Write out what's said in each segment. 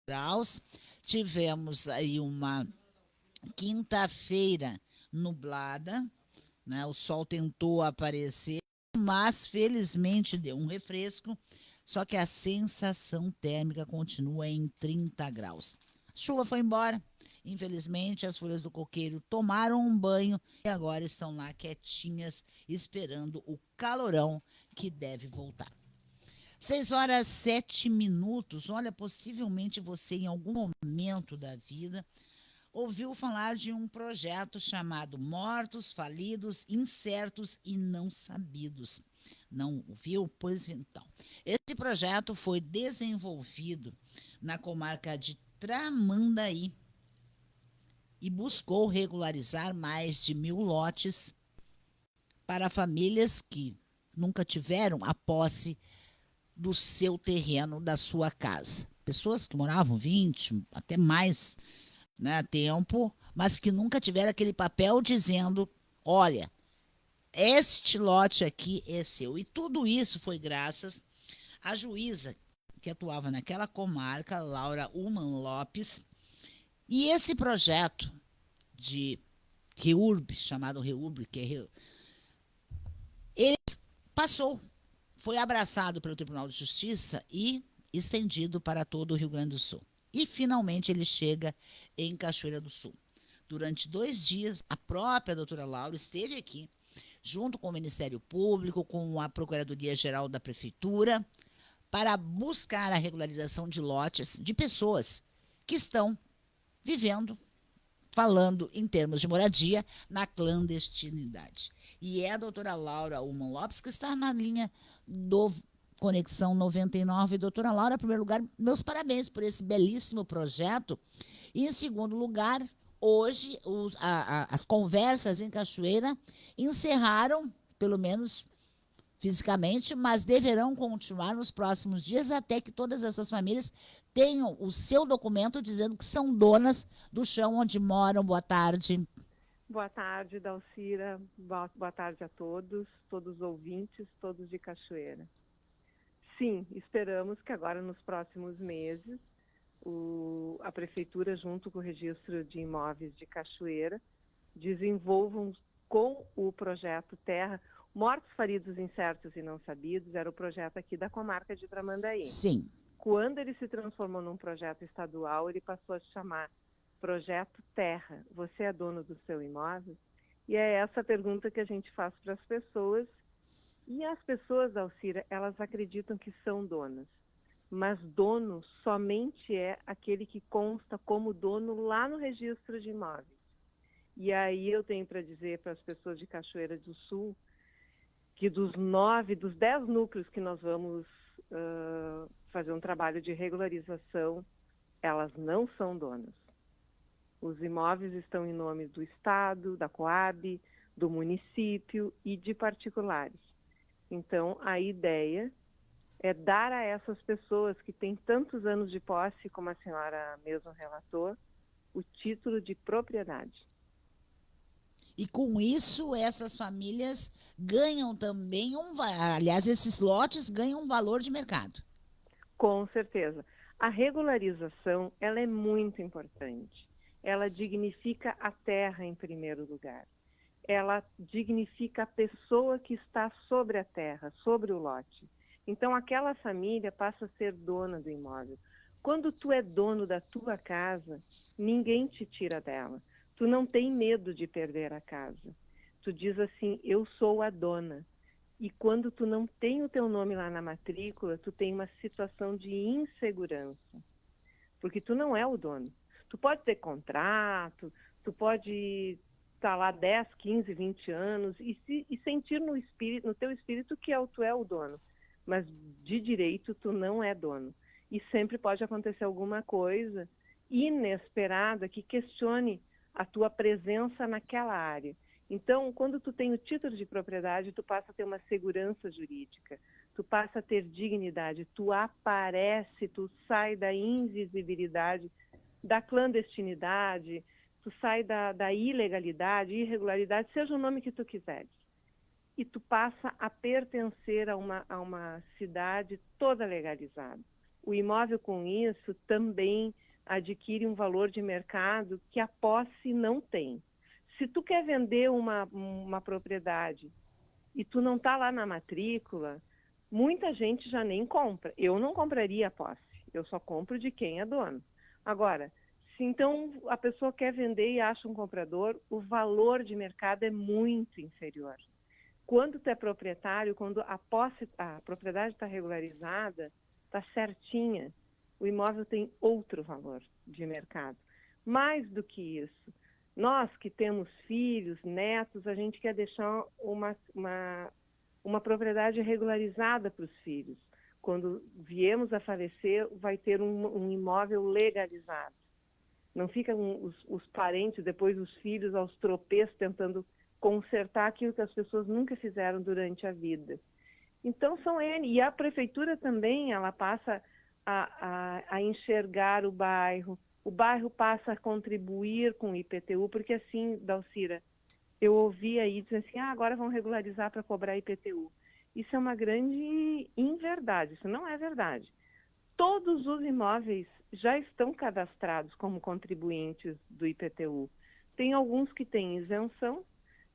graus. Tivemos aí uma quinta-feira nublada, né? O sol tentou aparecer, mas felizmente deu um refresco, só que a sensação térmica continua em 30 graus. A chuva foi embora, infelizmente as folhas do coqueiro tomaram um banho e agora estão lá quietinhas, esperando o calorão que deve voltar. 6 horas 7 minutos. Olha, possivelmente você em algum momento da vida ouviu falar de um projeto chamado Mortos, Falidos, Incertos e Não Sabidos. Não ouviu? Pois então. Esse projeto foi desenvolvido na comarca de Tramandaí e buscou regularizar mais de 1.000 lotes para famílias que nunca tiveram a posse do seu terreno, da sua casa. Pessoas que moravam 20, até mais, né, tempo, mas que nunca tiveram aquele papel dizendo: olha, este lote aqui é seu. E tudo isso foi graças à juíza que atuava naquela comarca, Laura Uman Lopes. E esse projeto de REURB, chamado REURB, ele passou, foi abraçado pelo Tribunal de Justiça e estendido para todo o Rio Grande do Sul. E finalmente ele chega em Cachoeira do Sul. Durante 2 dias, a própria doutora Laura esteve aqui, junto com o Ministério Público, com a Procuradoria-Geral da Prefeitura, para buscar a regularização de lotes de pessoas que estão vivendo, falando em termos de moradia, na clandestinidade. E é a doutora Laura Uman Lopes que está na linha do Conexão 99. Doutora Laura, em primeiro lugar, meus parabéns por esse belíssimo projeto. E, em segundo lugar, hoje as conversas em Cachoeira encerraram, pelo menos fisicamente, mas deverão continuar nos próximos dias até que todas essas famílias tenham o seu documento dizendo que são donas do chão onde moram. Boa tarde. Boa tarde, Dalcira. Boa tarde a todos, todos os ouvintes, todos de Cachoeira. Sim, esperamos que agora nos próximos meses a Prefeitura, junto com o Registro de Imóveis de Cachoeira, desenvolvam com o projeto Terra. Mortos, Feridos, Incertos e Não Sabidos era o projeto aqui da comarca de Tramandaí. Sim. Quando ele se transformou num projeto estadual, ele passou a se chamar Projeto Terra. Você é dono do seu imóvel? E é essa a pergunta que a gente faz para as pessoas. E as pessoas, Alcira, elas acreditam que são donas. Mas dono somente é aquele que consta como dono lá no registro de imóveis. E aí eu tenho para dizer para as pessoas de Cachoeira do Sul que dos 10 núcleos que nós vamos fazer um trabalho de regularização, elas não são donas. Os imóveis estão em nome do Estado, da Coab, do município e de particulares. Então, a ideia é dar a essas pessoas que têm tantos anos de posse, como a senhora mesmo relatou, o título de propriedade. E com isso, essas famílias ganham também aliás, esses lotes ganham um valor de mercado. Com certeza. A regularização, ela é muito importante. Ela dignifica a terra em primeiro lugar. Ela dignifica a pessoa que está sobre a terra, sobre o lote. Então, aquela família passa a ser dona do imóvel. Quando tu é dono da tua casa, ninguém te tira dela. Tu não tem medo de perder a casa. Tu diz assim, eu sou a dona. E quando tu não tem o teu nome lá na matrícula, tu tem uma situação de insegurança. Porque tu não é o dono. Tu pode ter contrato, tu pode estar lá 10, 15, 20 anos e sentir no teu espírito que tu é o dono. Mas de direito tu não é dono. E sempre pode acontecer alguma coisa inesperada que questione a tua presença naquela área. Então, quando tu tem o título de propriedade, tu passa a ter uma segurança jurídica, tu passa a ter dignidade, tu aparece, tu sai da invisibilidade, da clandestinidade, tu sai da ilegalidade, irregularidade, seja o nome que tu quiseres. E tu passa a pertencer a uma cidade toda legalizada. o imóvel com isso também adquire um valor de mercado que a posse não tem. Se tu quer vender uma propriedade e tu não está lá na matrícula, muita gente já nem compra. Eu não compraria a posse, eu só compro de quem é dono. Agora, se então a pessoa quer vender e acha um comprador, o valor de mercado é muito inferior. Quando tu é proprietário, quando a propriedade está regularizada, está certinha, o imóvel tem outro valor de mercado. Mais do que isso, nós que temos filhos, netos, a gente quer deixar uma propriedade regularizada para os filhos. Quando viemos a falecer, vai ter um imóvel legalizado. Não ficam os parentes, depois os filhos, aos tropeços, tentando consertar aquilo que as pessoas nunca fizeram durante a vida. Então, são N. E a prefeitura também, ela passa a enxergar o bairro passa a contribuir com o IPTU, porque assim, Dalcira, eu ouvi aí dizer assim, agora vão regularizar para cobrar IPTU. Isso é uma grande inverdade, isso não é verdade. Todos os imóveis já estão cadastrados como contribuintes do IPTU. Tem alguns que têm isenção,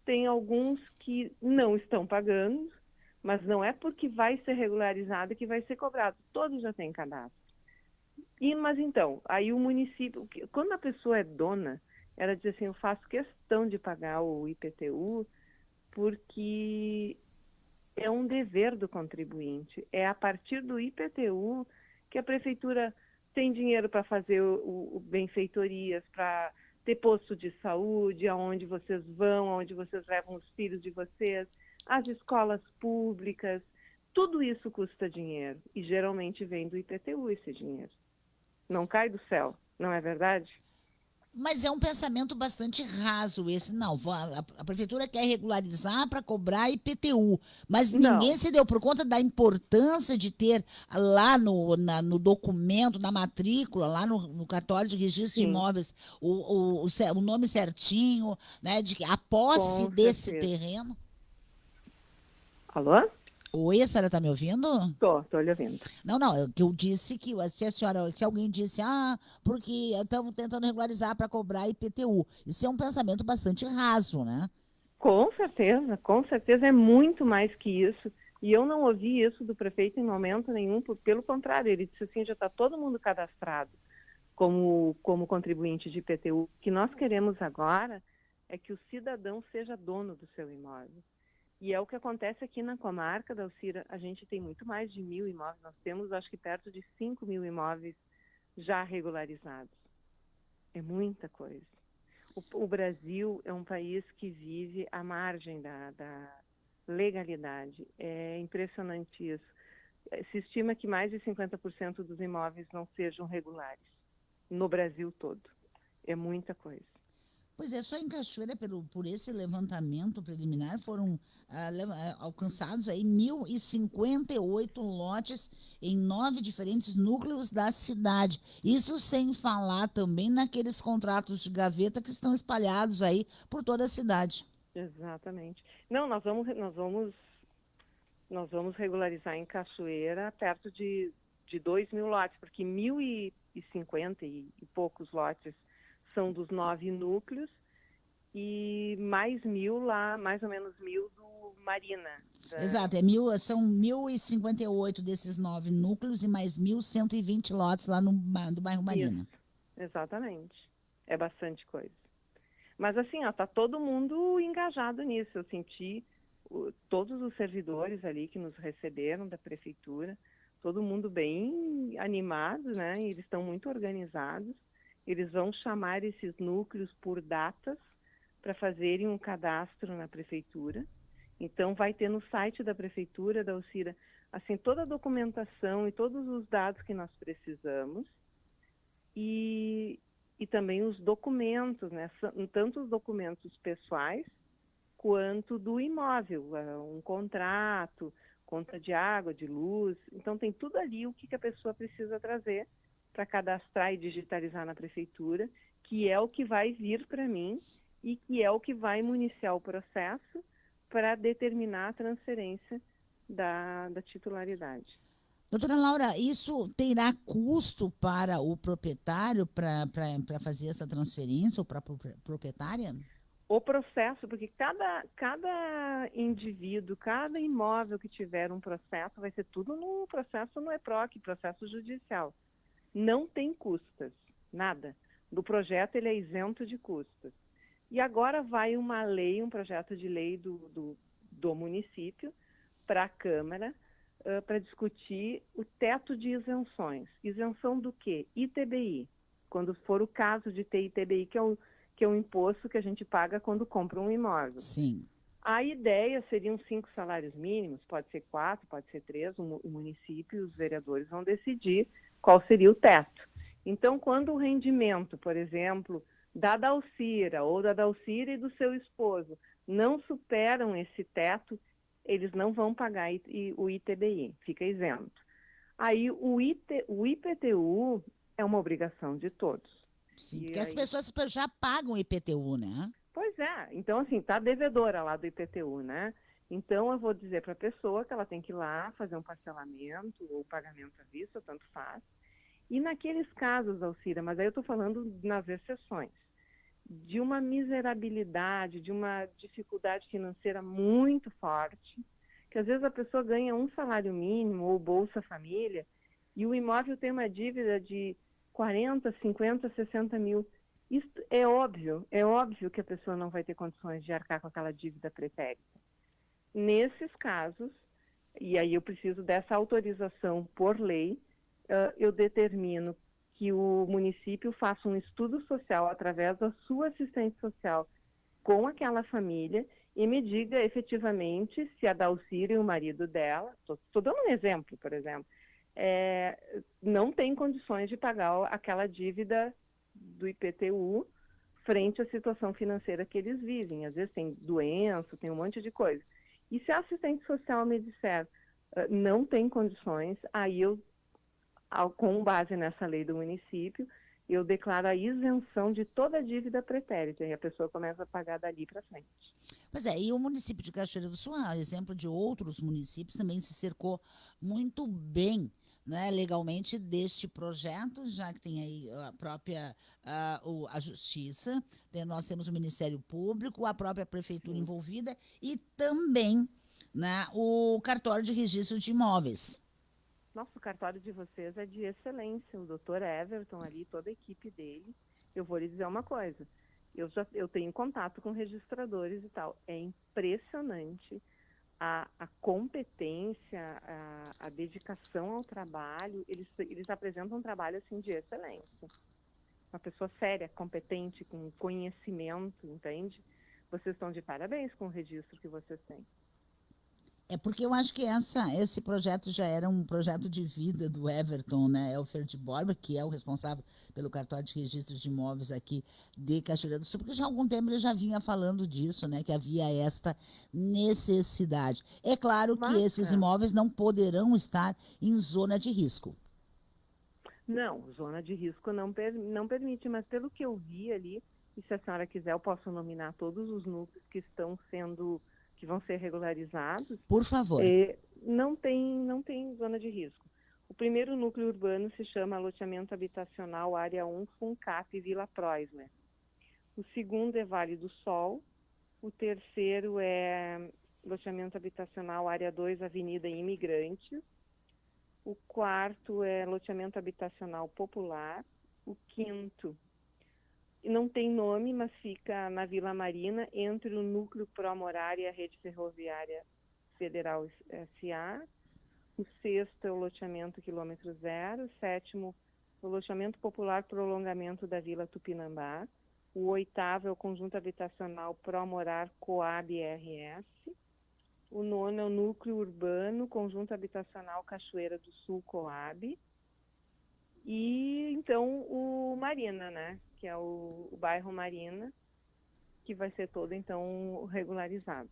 tem alguns que não estão pagando, mas não é porque vai ser regularizado que vai ser cobrado. Todos já têm cadastro. Mas então, aí o município, quando a pessoa é dona, ela diz assim, eu faço questão de pagar o IPTU porque é um dever do contribuinte. É a partir do IPTU que a prefeitura tem dinheiro para fazer o benfeitorias, para ter posto de saúde, aonde vocês vão, aonde vocês levam os filhos de vocês, as escolas públicas, tudo isso custa dinheiro e geralmente vem do IPTU esse dinheiro. Não cai do céu, não é verdade? Mas é um pensamento bastante raso esse. Não, a prefeitura quer regularizar para cobrar IPTU, mas ninguém Não, se deu por conta da importância de ter lá no documento, na matrícula, lá no cartório de registro de sim, imóveis, o nome certinho, né, de que a posse com desse certeza. terreno. Alô? Oi, a senhora está me ouvindo? Tô lhe ouvindo. Não, não, eu disse que se alguém disse, porque estamos tentando regularizar para cobrar IPTU. Isso é um pensamento bastante raso, né? Com certeza é muito mais que isso. E eu não ouvi isso do prefeito em momento nenhum, pelo contrário, ele disse assim, já está todo mundo cadastrado como contribuinte de IPTU. O que nós queremos agora é que o cidadão seja dono do seu imóvel. E é o que acontece aqui na comarca da Alcira. A gente tem muito mais de 1.000 imóveis. Nós temos, acho que, perto de 5.000 imóveis já regularizados. É muita coisa. O Brasil é um país que vive à margem da legalidade. É impressionante isso. Se estima que mais de 50% dos imóveis não sejam regulares no Brasil todo. É muita coisa. Pois é, só em Cachoeira, por esse levantamento preliminar, foram alcançados aí 1.058 lotes em 9 diferentes núcleos da cidade. Isso sem falar também naqueles contratos de gaveta que estão espalhados aí por toda a cidade. Exatamente. Não, nós vamos regularizar em Cachoeira perto de 2.000 lotes, porque 1.050 e poucos lotes são dos 9 núcleos e mais 1.000 lá, mais ou menos 1.000 do Marina. Exato, são 1.058 desses 9 núcleos e mais 1.120 lotes lá do bairro Marina. Isso, exatamente. É bastante coisa. Mas assim, tá todo mundo engajado nisso. Eu senti todos os servidores ali que nos receberam da prefeitura, todo mundo bem animado, né? Eles estão muito organizados. Eles vão chamar esses núcleos por datas para fazerem um cadastro na prefeitura. Então, vai ter no site da prefeitura, da Alcira, assim, toda a documentação e todos os dados que nós precisamos e também os documentos, né? Tanto os documentos pessoais quanto do imóvel, um contrato, conta de água, de luz. Então, tem tudo ali o que a pessoa precisa trazer para cadastrar e digitalizar na prefeitura, que é o que vai vir para mim e que é o que vai municiar o processo para determinar a transferência da titularidade. Doutora Laura, isso terá custo para o proprietário para fazer essa transferência ou para a proprietária? O processo, porque cada indivíduo, cada imóvel que tiver um processo, vai ser tudo no processo no EPROC, processo judicial. Não tem custas, nada. Do projeto ele é isento de custas. E agora vai uma lei, um projeto de lei do município para a Câmara, para discutir o teto de isenções. Isenção do quê? ITBI. Quando for o caso de ter ITBI, que é um imposto que a gente paga quando compra um imóvel. Sim. A ideia seriam 5 salários mínimos, pode ser 4, pode ser 3, o município e os vereadores vão decidir qual seria o teto. Então, quando o rendimento, por exemplo, da Dalcira ou da Dalcira e do seu esposo não superam esse teto, eles não vão pagar o ITBI, fica isento. Aí o IPTU é uma obrigação de todos. Sim, porque as pessoas já pagam IPTU, né? Pois é, então assim, está devedora lá do IPTU, né? Então eu vou dizer para a pessoa que ela tem que ir lá fazer um parcelamento ou pagamento à vista, tanto faz. E naqueles casos, Alcira, mas aí eu estou falando nas exceções, de uma miserabilidade, de uma dificuldade financeira muito forte, que às vezes a pessoa ganha um salário mínimo ou Bolsa Família e o imóvel tem uma dívida de 40, 50, 60 mil. Isso é óbvio que a pessoa não vai ter condições de arcar com aquela dívida pretérita. Nesses casos, e aí eu preciso dessa autorização por lei, eu determino que o município faça um estudo social através da sua assistente social com aquela família e me diga efetivamente se a Dalcira e o marido dela, estou dando um exemplo, por exemplo, não tem condições de pagar aquela dívida do IPTU frente à situação financeira que eles vivem. Às vezes tem doença, tem um monte de coisa. E se a assistente social me disser não tem condições, aí eu, com base nessa lei do município, eu declaro a isenção de toda a dívida pretérita e a pessoa começa a pagar dali para frente. Pois é, e o município de Cachoeira do Sul, a exemplo de outros municípios, também se cercou muito bem, né, legalmente deste projeto, já que tem aí a própria a Justiça, nós temos o Ministério Público, a própria Prefeitura envolvida e também, né, o cartório de registro de imóveis. Nosso cartório de vocês é de excelência, o doutor Everton ali, toda a equipe dele. Eu vou lhe dizer uma coisa, eu tenho contato com registradores e tal, é impressionante a competência, a dedicação ao trabalho, eles apresentam um trabalho assim de excelência. Uma pessoa séria, competente, com conhecimento, entende? Vocês estão de parabéns com o registro que vocês têm. É porque eu acho que esse projeto já era um projeto de vida do Everton, né? Elfer de Borba, que é o responsável pelo cartório de registro de imóveis aqui de Cachoeira do Sul, porque já há algum tempo ele já vinha falando disso, né? Que havia esta necessidade. É claro que esses imóveis não poderão estar em zona de risco. Não, zona de risco não permite, mas pelo que eu vi ali, e se a senhora quiser, eu posso nominar todos os núcleos que vão ser regularizados. Por favor. Não tem zona de risco. O primeiro núcleo urbano se chama Loteamento Habitacional Área 1, Funcap, Vila Proismer. O segundo é Vale do Sol. O terceiro é Loteamento Habitacional Área 2, Avenida Imigrantes. O quarto é Loteamento Habitacional Popular. O quinto não tem nome, mas fica na Vila Marina, entre o Núcleo Pró-Morar e a Rede Ferroviária Federal S.A. O sexto é o loteamento quilômetro zero. O sétimo, o loteamento popular prolongamento da Vila Tupinambá. O oitavo é o conjunto habitacional Pró-Morar Coab RS. O nono é o núcleo urbano, conjunto habitacional Cachoeira do Sul Coab. E então o Marina, né? Que é o bairro Marina, que vai ser todo então regularizado.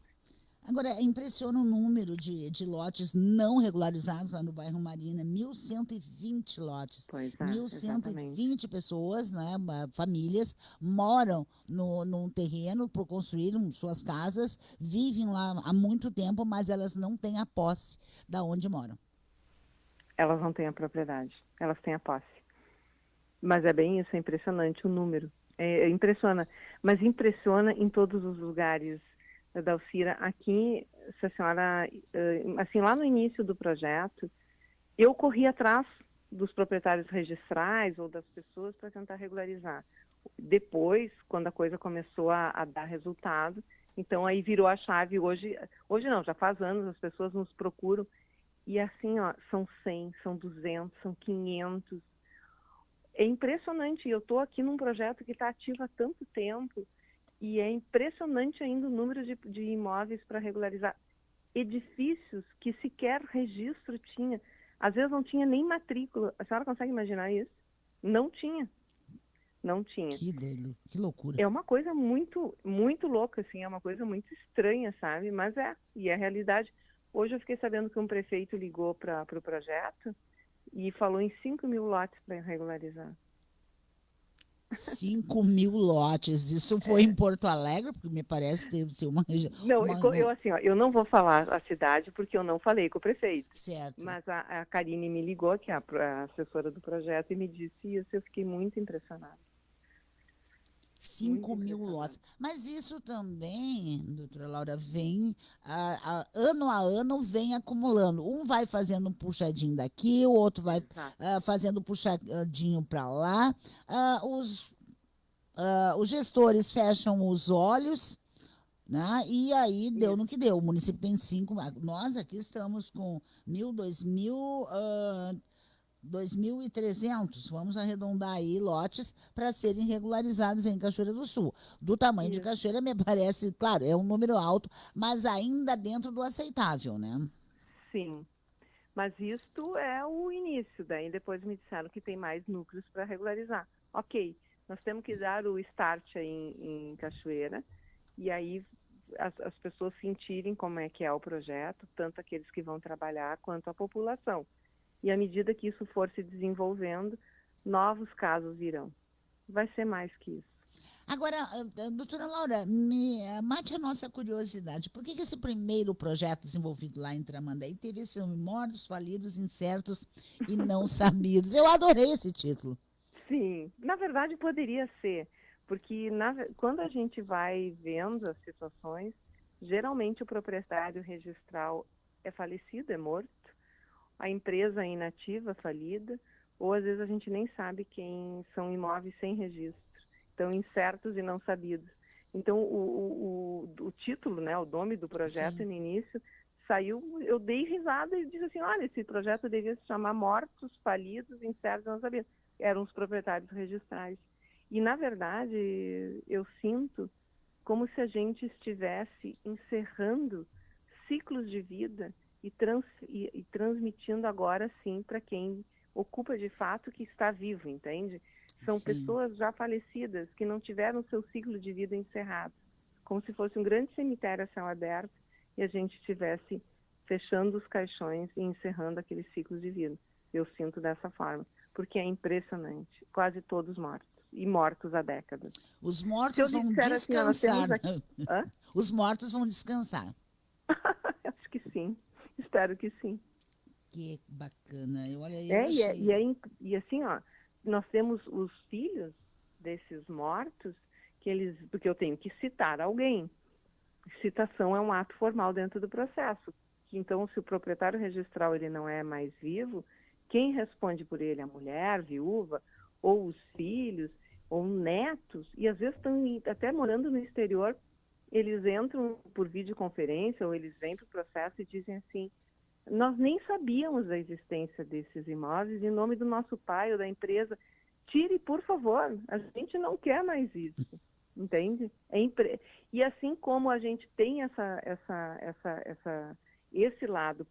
Agora, impressiona o número de lotes não regularizados lá no bairro Marina, 1.120 lotes. Pois é, 1.120 pessoas, né, famílias, moram num terreno, construíram suas casas, vivem lá há muito tempo, mas elas não têm a posse da onde moram. elas não têm a propriedade, elas têm a posse. Mas é bem isso, é impressionante o número. Impressiona, mas impressiona em todos os lugares, Dalcira. Aqui, se a senhora, assim, lá no início do projeto, eu corri atrás dos proprietários registrais ou das pessoas para tentar regularizar. Depois, quando a coisa começou a dar resultado, então aí virou a chave. Hoje não, já faz anos, as pessoas nos procuram e assim, ó, são 100, são 200, são 500. É impressionante. Eu estou aqui num projeto que está ativo há tanto tempo e é impressionante ainda o número de imóveis para regularizar. Edifícios que sequer registro tinha. Às vezes não tinha nem matrícula. A senhora consegue imaginar isso? Não tinha. Não tinha. Que loucura. É uma coisa muito, muito louca, assim, é uma coisa muito estranha, sabe? Mas e é a realidade. Hoje eu fiquei sabendo que um prefeito ligou para o projeto e falou em 5 mil lotes para regularizar. 5.000 lotes. Isso foi em Porto Alegre, porque me parece ter ser uma região. Não, eu assim, ó, eu não vou falar a cidade porque eu não falei com o prefeito. Certo. Mas a Karine me ligou, que é a assessora do projeto, e me disse isso. Eu fiquei muito impressionada. 5.000 lotes. Mas isso também, doutora Laura, vem, ano a ano, vem acumulando. Um vai fazendo um puxadinho daqui, o outro vai fazendo um puxadinho para lá. Os gestores fecham os olhos, né? E aí deu no que deu. O município tem 5. Nós aqui estamos com 1.000, 2.000. 2.300, vamos arredondar aí, lotes para serem regularizados em Cachoeira do Sul. Do tamanho de Cachoeira, me parece, claro, é um número alto, mas ainda dentro do aceitável, né? Sim, mas isto é o início, daí depois me disseram que tem mais núcleos para regularizar. Ok, nós temos que dar o start aí em Cachoeira, e aí as pessoas sentirem como é que é o projeto, tanto aqueles que vão trabalhar quanto a população. E à medida que isso for se desenvolvendo, novos casos virão. Vai ser mais que isso. Agora, doutora Laura, mate a nossa curiosidade. Por que esse primeiro projeto desenvolvido lá em Tramandaí teve esses mortos, falidos, incertos e não sabidos? Eu adorei esse título. Sim, na verdade poderia ser, porque quando a gente vai vendo as situações, geralmente o proprietário registral é falecido, é morto, a empresa é inativa, falida, ou às vezes a gente nem sabe quem são imóveis sem registro, então incertos e não sabidos. Então o título, né, o nome do projeto no início saiu, eu dei risada e disse assim, olha, esse projeto devia se chamar Mortos, Falidos, Incertos e Não Sabidos. Eram os proprietários registrais. E na verdade eu sinto como se a gente estivesse encerrando ciclos de vida e transmitindo agora sim para quem ocupa de fato que está vivo, entende? São pessoas já falecidas que não tiveram seu ciclo de vida encerrado, como se fosse um grande cemitério a céu aberto e a gente estivesse fechando os caixões e encerrando aquele ciclo de vida. Eu sinto dessa forma, porque é impressionante, quase todos mortos, e mortos há décadas. Os mortos vão descansar. Assim, os mortos vão descansar. Acho que sim. Espero que sim. Que bacana. Olha, eu achei... E assim, ó, nós temos os filhos desses mortos, porque eu tenho que citar alguém. Citação é um ato formal dentro do processo. Então, se o proprietário registral ele não é mais vivo, quem responde por ele? A mulher, viúva, ou os filhos, ou netos, e às vezes estão até morando no exterior, eles entram por videoconferência ou eles vêm para o processo e dizem assim, nós nem sabíamos da existência desses imóveis, em nome do nosso pai ou da empresa, tire, por favor, a gente não quer mais isso, entende? E assim como a gente tem esse lado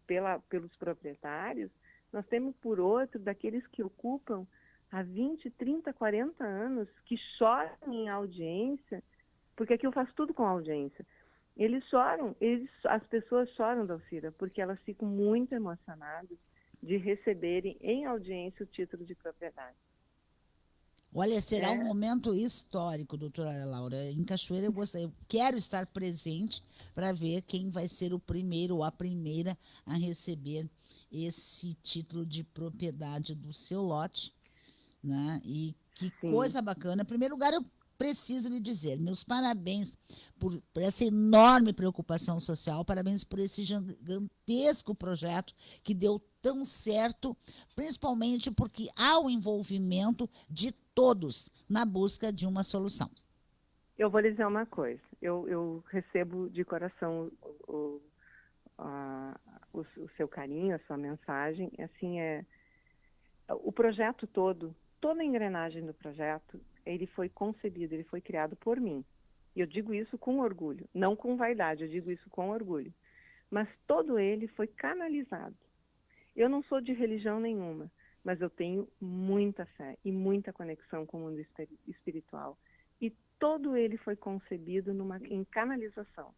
pelos proprietários, nós temos por outro daqueles que ocupam há 20, 30, 40 anos, que choram em audiência, porque aquilo faz tudo com audiência. Eles choram, as pessoas choram, Dalcira, porque elas ficam muito emocionadas de receberem em audiência o título de propriedade. Olha, será um momento histórico, doutora Laura. Em Cachoeira eu quero estar presente para ver quem vai ser o primeiro ou a primeira a receber esse título de propriedade do seu lote, né? E que Sim. coisa bacana. Em primeiro lugar, eu preciso lhe dizer, meus parabéns por essa enorme preocupação social, parabéns por esse gigantesco projeto que deu tão certo, principalmente porque há o envolvimento de todos na busca de uma solução. Eu vou lhe dizer uma coisa, eu recebo de coração o seu carinho, a sua mensagem, assim, o projeto todo, toda a engrenagem do projeto, ele foi concebido, ele foi criado por mim. E eu digo isso com orgulho, não com vaidade, eu digo isso com orgulho. Mas todo ele foi canalizado. Eu não sou de religião nenhuma, mas eu tenho muita fé e muita conexão com o mundo espiritual. E todo ele foi concebido em canalização.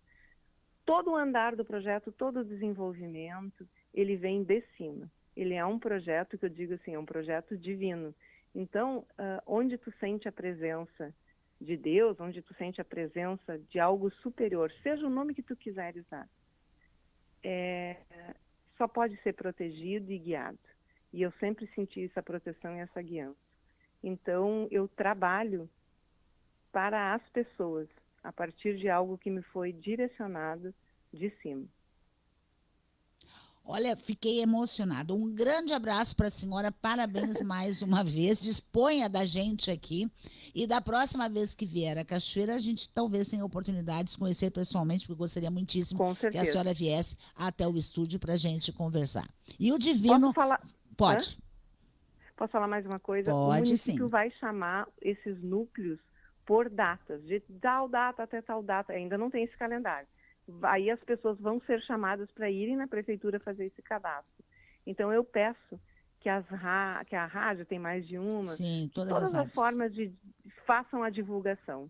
Todo o andar do projeto, todo o desenvolvimento, ele vem de cima. Ele é um projeto que eu digo assim, é um projeto divino. Então, onde tu sente a presença de Deus, onde tu sente a presença de algo superior, seja o nome que tu quiseres dar, só pode ser protegido e guiado. E eu sempre senti essa proteção e essa guiança. Então, eu trabalho para as pessoas, a partir de algo que me foi direcionado de cima. Olha, fiquei emocionada. Um grande abraço para a senhora, parabéns mais uma vez. Disponha da gente aqui. E da próxima vez que vier a Cachoeira, a gente talvez tenha a oportunidade de se conhecer pessoalmente, porque eu gostaria muitíssimo que a senhora viesse até o estúdio para a gente conversar. E o Divino... Posso falar? Pode. Posso falar mais uma coisa? Pode, o município sim. vai chamar esses núcleos por datas, de tal data até tal data. Ainda não tem esse calendário. Aí as pessoas vão ser chamadas para irem na prefeitura fazer esse cadastro. Então eu peço que a rádio, tem mais de uma, sim, todas as formas façam a divulgação.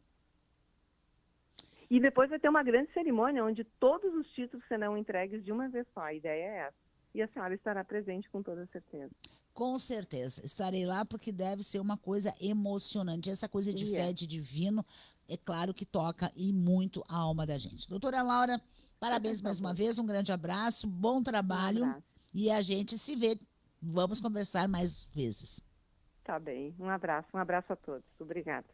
E depois vai ter uma grande cerimônia onde todos os títulos serão entregues de uma vez só. A ideia é essa. E a senhora estará presente com toda certeza. Com certeza. Estarei lá porque deve ser uma coisa emocionante. Essa coisa de fé de divino, é claro que toca e muito a alma da gente. Doutora Laura, parabéns mais uma vez, um grande abraço, bom trabalho. E a gente se vê. Vamos conversar mais vezes. Tá bem. Um abraço a todos. Obrigada.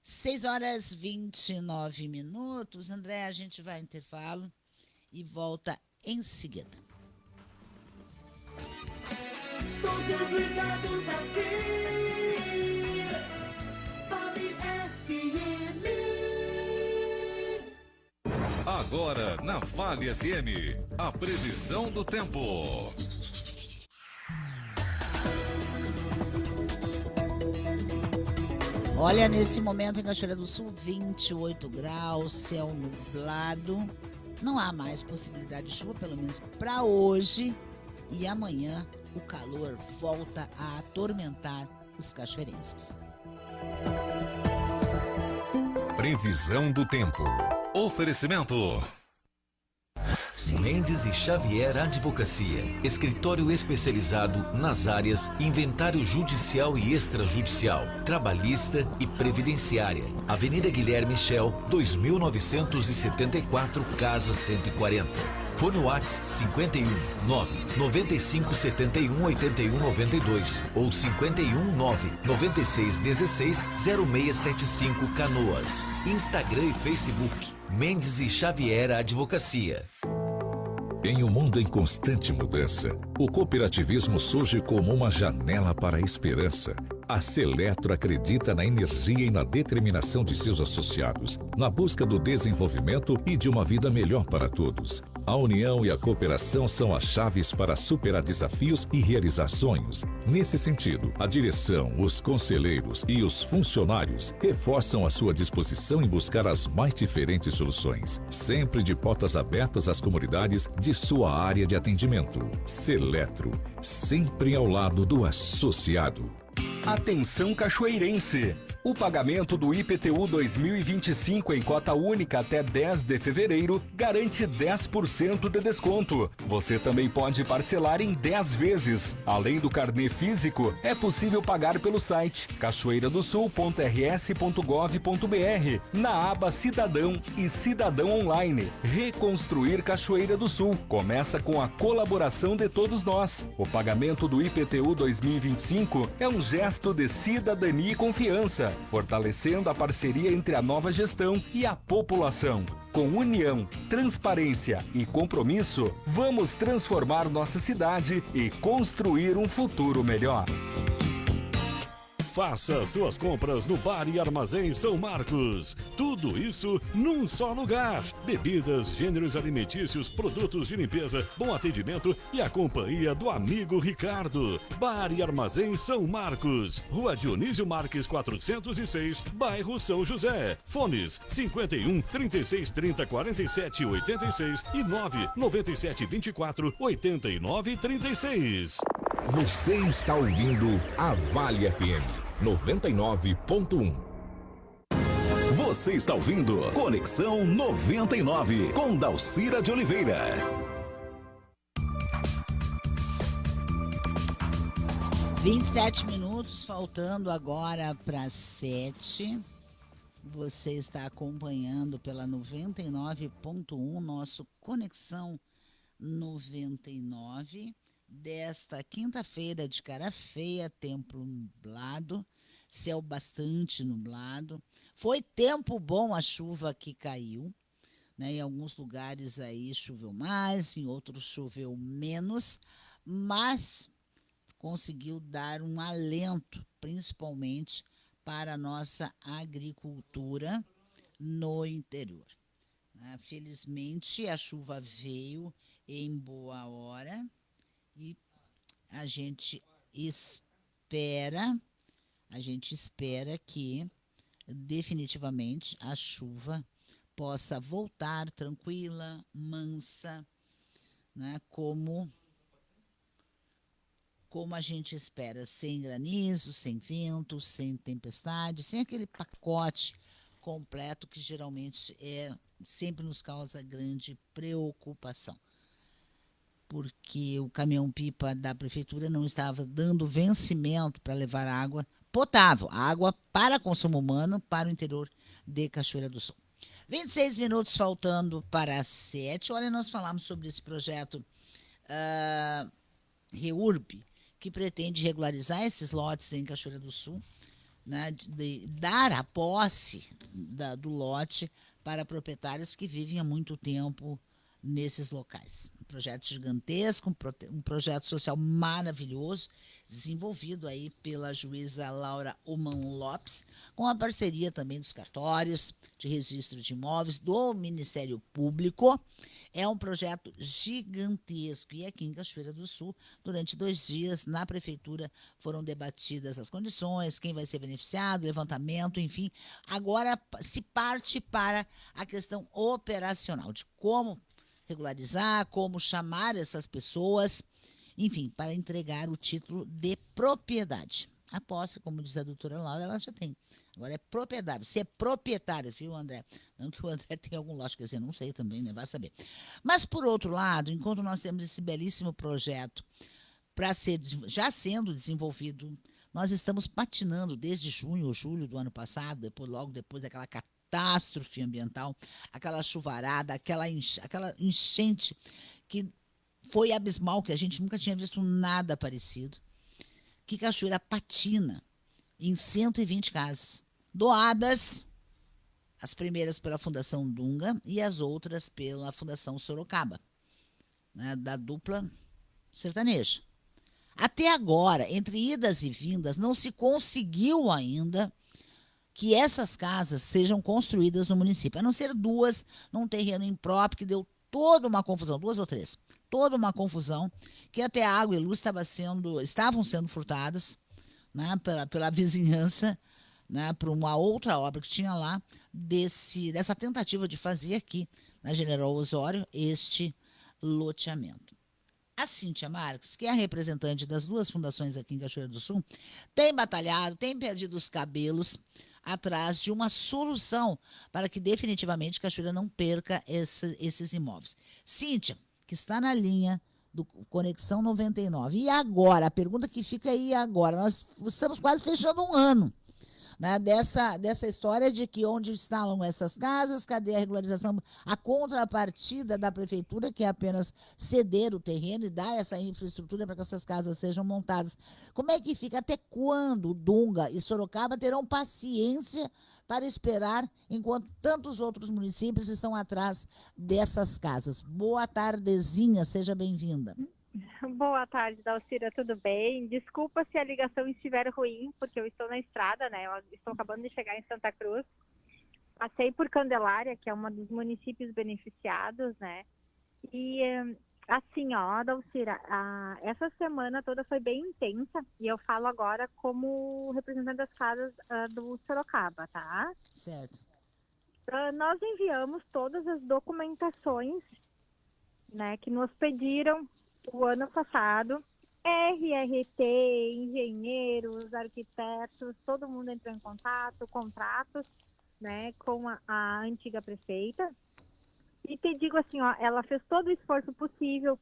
6h29. André, a gente vai ao intervalo e volta em seguida. Todos ligados aqui, Vale FM. Agora na Vale FM, a previsão do tempo. Olha, nesse momento em Cachoeira do Sul, 28 graus, céu nublado. Não há mais possibilidade de chuva, pelo menos para hoje. E amanhã o calor volta a atormentar os cachoeirenses. Previsão do tempo. Oferecimento. Mendes e Xavier Advocacia, escritório especializado nas áreas inventário judicial e extrajudicial, trabalhista e previdenciária. Avenida Guilherme Schell, 2974, Casa 140. Fone WhatsApp 51 9 95 71 81 92 ou 51 9 96 16 0675 Canoas. Instagram e Facebook Mendes e Xavier Advocacia. Em um mundo em constante mudança, o cooperativismo surge como uma janela para a esperança. A Seletro acredita na energia e na determinação de seus associados, na busca do desenvolvimento e de uma vida melhor para todos. A união e a cooperação são as chaves para superar desafios e realizar sonhos. Nesse sentido, a direção, os conselheiros e os funcionários reforçam a sua disposição em buscar as mais diferentes soluções, sempre de portas abertas às comunidades de sua área de atendimento. Seletro, sempre ao lado do associado. Atenção cachoeirense! O pagamento do IPTU 2025 em cota única até 10 de fevereiro garante 10% de desconto. Você também pode parcelar em 10 vezes. Além do carnê físico, é possível pagar pelo site cachoeiradosul.rs.gov.br na aba Cidadão e Cidadão Online. Reconstruir Cachoeira do Sul começa com a colaboração de todos nós. O pagamento do IPTU 2025 é um gesto de cidadania e confiança, fortalecendo a parceria entre a nova gestão e a população. Com união, transparência e compromisso, vamos transformar nossa cidade e construir um futuro melhor. Faça suas compras no Bar e Armazém São Marcos. Tudo isso num só lugar. Bebidas, gêneros alimentícios, produtos de limpeza, bom atendimento e a companhia do amigo Ricardo. Bar e Armazém São Marcos. Rua Dionísio Marques 406, bairro São José. Fones 51 36 30 47 86 e 9 97 24 89 36. Você está ouvindo a Vale FM 99.1. Você está ouvindo Conexão 99 com Dalcira de Oliveira. 27 minutos, faltando agora para 7. Você está acompanhando pela 99.1 nosso Conexão 99 desta quinta-feira de cara feia, tempo nublado, céu bastante nublado. Foi tempo bom a chuva que caiu, né? Em alguns lugares aí choveu mais, em outros choveu menos, mas conseguiu dar um alento, principalmente para a nossa agricultura no interior. Felizmente a chuva veio em boa hora e a gente espera que definitivamente a chuva possa voltar tranquila, mansa, né, como a gente espera, sem granizo, sem vento, sem tempestade, sem aquele pacote completo que geralmente sempre nos causa grande preocupação, porque o caminhão-pipa da prefeitura não estava dando vencimento para levar água potável, água para consumo humano para o interior de Cachoeira do Sul. 26 minutos faltando para as 7. Olha, nós falamos sobre esse projeto REURB, que pretende regularizar esses lotes em Cachoeira do Sul, né, de dar a posse do lote para proprietários que vivem há muito tempo nesses locais. Um projeto gigantesco, um projeto social maravilhoso, desenvolvido aí pela juíza Laura Uman Lopes, com a parceria também dos cartórios de registro de imóveis, do Ministério Público. É um projeto gigantesco e aqui em Cachoeira do Sul, durante 2 dias, na prefeitura, foram debatidas as condições, quem vai ser beneficiado, levantamento, enfim. Agora se parte para a questão operacional, de como regularizar, como chamar essas pessoas, enfim, para entregar o título de propriedade. A posse, como diz a doutora Laura, ela já tem. Agora é propriedade. Você é proprietário, viu, André? Não que o André tenha algum lote, quer dizer, não sei também, né? Vai saber. Mas, por outro lado, enquanto nós temos esse belíssimo projeto para ser já sendo desenvolvido, nós estamos patinando desde junho ou julho do ano passado, logo depois daquela catástrofe ambiental, aquela chuvarada, aquela enchente que foi abismal, que a gente nunca tinha visto nada parecido, que Cachoeira patina em 120 casas, doadas, as primeiras pela Fundação Dunga e as outras pela Fundação Sorocaba, né, da dupla sertaneja. Até agora, entre idas e vindas, não se conseguiu ainda que essas casas sejam construídas no município, a não ser 2 num terreno impróprio, que deu toda uma confusão, 2 ou 3, toda uma confusão, que até água e luz estavam sendo furtadas, né, pela vizinhança, né, para uma outra obra que tinha lá, dessa tentativa de fazer aqui na General Osório este loteamento. A Cíntia Marques, que é a representante das 2 fundações aqui em Cachoeira do Sul, tem batalhado, tem perdido os cabelos. atrás de uma solução para que definitivamente Cachoeira não perca esses imóveis. Cíntia, que está na linha do Conexão 99. E agora? A pergunta que fica aí agora. Nós estamos quase fechando um ano, né, dessa história de que onde instalam essas casas, cadê a regularização, a contrapartida da prefeitura, que é apenas ceder o terreno e dar essa infraestrutura para que essas casas sejam montadas. Como é que fica? Até quando Dunga e Sorocaba terão paciência para esperar, enquanto tantos outros municípios estão atrás dessas casas? Boa tardezinha, seja bem-vinda. Boa tarde, Dalcira, tudo bem? Desculpa se a ligação estiver ruim, porque eu estou na estrada, né? Eu estou acabando de chegar em Santa Cruz. Passei por Candelária, que é um dos municípios beneficiados, né? E assim, ó, Dalcira, essa semana toda foi bem intensa, e eu falo agora como representante das casas do Sorocaba, tá? Certo. Nós enviamos todas as documentações, né, que nos pediram o ano passado. RRT, engenheiros, arquitetos, todo mundo entrou em contato, contratos, né, com a antiga prefeita. E te digo assim, ó, ela fez todo o esforço possível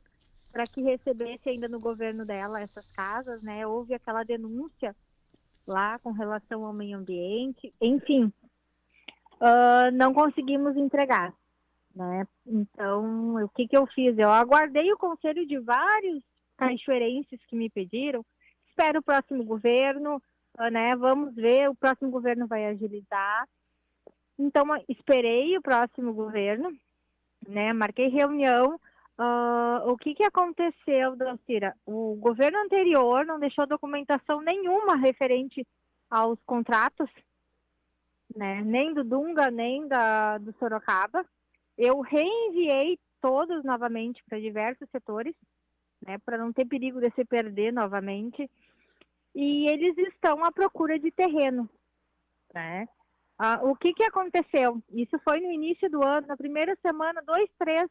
para que recebesse ainda no governo dela essas casas, né? Houve aquela denúncia lá com relação ao meio ambiente, enfim, não conseguimos entregar, né? Então, o que eu fiz? Eu aguardei o conselho de vários cachoeirenses que me pediram, espero o próximo governo, né? Vamos ver, o próximo governo vai agilizar. Então, esperei o próximo governo, né? Marquei reunião. O que aconteceu, Dalcira? O governo anterior não deixou documentação nenhuma referente aos contratos, né? Nem do Dunga, nem do Sorocaba. Eu reenviei todos novamente para diversos setores, né, para não ter perigo de se perder novamente. E eles estão à procura de terreno, né? O que aconteceu? Isso foi no início do ano, na primeira semana, 2, 3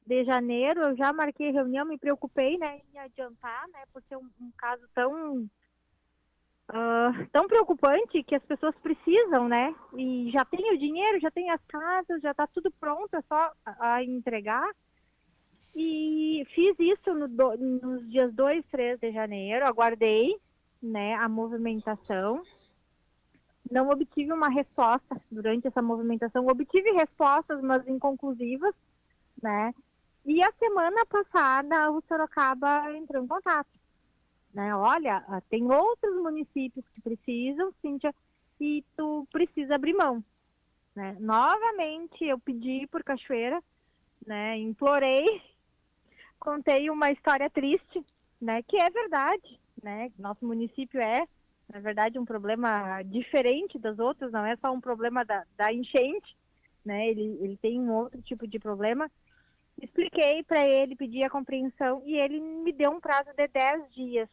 de janeiro, eu já marquei reunião, me preocupei, né, em adiantar, né, por ser um caso tão preocupante, que as pessoas precisam, né, e já tem o dinheiro, já tem as casas, já está tudo pronto, é só a entregar. E fiz isso nos dias 2, 3 de janeiro, aguardei, né, a movimentação. Não obtive uma resposta durante essa movimentação, obtive respostas, mas inconclusivas, né? E a semana passada o Sorocaba entrou em contato, né? Olha, tem outros municípios que precisam, Cíntia, e tu precisa abrir mão, né? Novamente eu pedi por Cachoeira, né? Implorei, contei uma história triste, né? Que é verdade, né? Nosso município na verdade, um problema diferente das outras, não é só um problema da enchente, né? Ele tem um outro tipo de problema. Expliquei para ele, pedi a compreensão e ele me deu um prazo de 10 dias.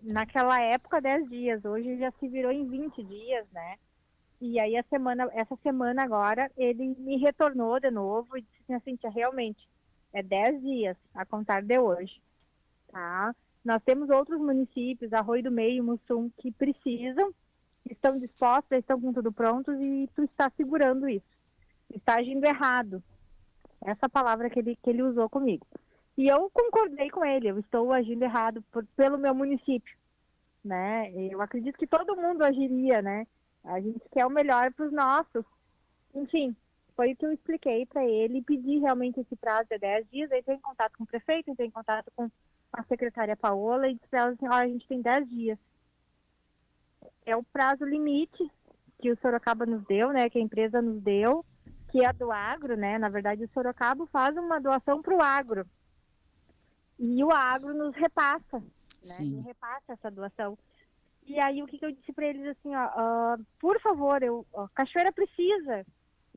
Naquela época, 10 dias. Hoje já se virou em 20 dias, né? E aí, essa semana agora, ele me retornou de novo e disse assim, Cíntia, realmente, é 10 dias a contar de hoje, tá? Nós temos outros municípios, Arroio do Meio e Mussum, que precisam, estão dispostos, estão com tudo pronto e tu está segurando isso. Está agindo errado. Essa palavra que ele usou comigo. E eu concordei com ele, eu estou agindo errado pelo meu município, né? Eu acredito que todo mundo agiria, né? A gente quer o melhor para os nossos. Enfim, foi o que eu expliquei para ele e pedi realmente esse prazo de 10 dias. Eu entrei em contato com o prefeito, entrei em contato com a secretária Paola e disse para ela assim, olha, a gente tem 10 dias. É o prazo limite que o Sorocaba nos deu, né, que a empresa nos deu, que é do agro, né, na verdade o Sorocaba faz uma doação para o agro. E o agro nos repassa, né, me repassa essa doação. E aí o que eu disse para eles assim, por favor, Cachoeira precisa,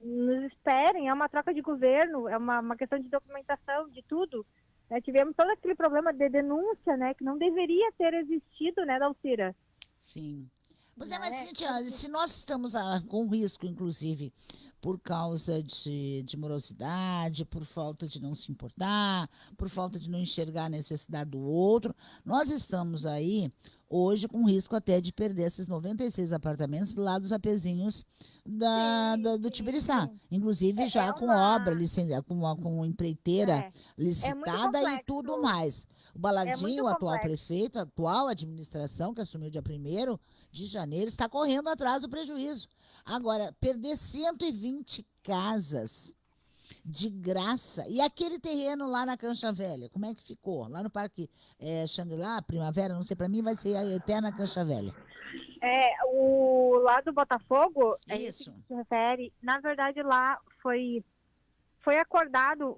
nos esperem, é uma troca de governo, é uma questão de documentação, de tudo. Tivemos todo aquele problema de denúncia, né, que não deveria ter existido, né, Dalcira? Sim. Pois é, mas Cíntia, se nós estamos com risco, inclusive, por causa de morosidade, por falta de não se importar, por falta de não enxergar a necessidade do outro. Nós estamos aí hoje com risco até de perder esses 96 apartamentos lá dos apezinhos do Tibiriçá. Inclusive já com obra, com empreiteira licitada e tudo mais. O Balardinho, o atual prefeito, a atual administração, que assumiu dia 1º de janeiro, está correndo atrás do prejuízo. Agora, perder 120 casas de graça. E aquele terreno lá na Cancha Velha, como é que ficou? Lá no Parque Xangri-Lá, Primavera, não sei, para mim vai ser a eterna Cancha Velha. O lá do Botafogo, isso que se refere, na verdade lá foi acordado